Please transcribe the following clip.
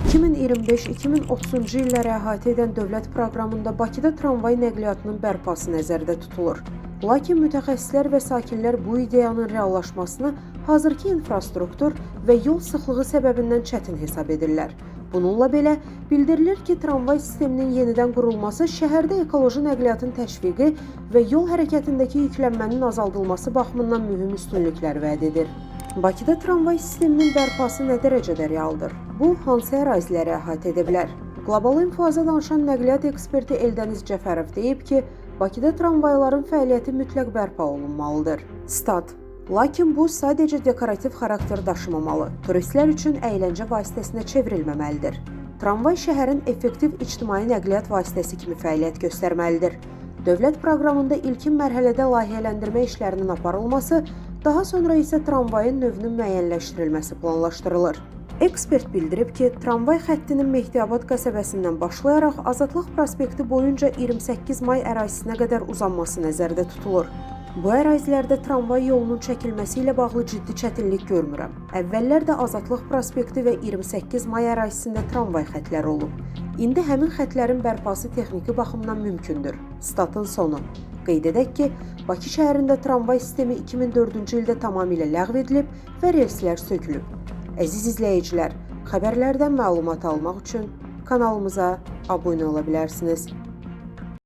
2025-2030-cu illəri əhatə edən dövlət proqramında Bakıda tramvay nəqliyyatının bərpası nəzərdə tutulur. Lakin mütəxəssislər və sakinlər bu ideyanın reallaşmasını hazırki infrastruktur və yol sıxlığı səbəbindən çətin hesab edirlər. Bununla belə, bildirilir ki, tramvay sisteminin yenidən qurulması şəhərdə ekoloji nəqliyyatın təşviqi və yol hərəkətindəki yüklənmənin azaldılması baxımından mühüm üstünlüklər vəd edir. Bakıda tramvay sisteminin bərpası nə dərəcədə realdır? Bu, hansı əraziləri əhatə edə bilər? Qlobal Infoza danışan nəqliyyat eksperti Eldəniz Cəfərov deyib ki, Bakıda tramvayların fəaliyyəti mütləq bərpa olunmalıdır. Stat. Lakin bu sadəcə dekorativ xarakter daşımamalı, turistlər üçün əyləncə vasitəsinə çevrilməməlidir. Tramvay şəhərin effektiv ictimai nəqliyyat vasitəsi kimi fəaliyyət göstərməlidir. Dövlət proqramında ilkin mərhələdə layihələndirmə işlərinin aparılması, daha sonra isə tramvayın növünün müəyyənləşdirilməsi planlaşdırılır. Ekspert bildirib ki, tramvay xəttinin Mehdiyabad qəsəbəsindən başlayaraq Azadlıq prospekti boyunca 28 may ərazisinə qədər uzanması nəzərdə tutulur. Bu ərazilərdə tramvay yolunun çəkilməsi ilə bağlı ciddi çətinlik görmürəm. Əvvəllər də Azadlıq prospekti və 28 may ərazisində tramvay xətləri olub. İndi həmin xətlərin bərpası texniki baxımdan mümkündür. Statın sonu. Qeyd edək ki, Bakı şəhərində tramvay sistemi 2004-cü ildə tamamilə ləğv edilib və relslər sökülüb. Əziz izləyicilər, xəbərlərdən məlumat almaq üçün kanalımıza abunə ola bilərsiniz.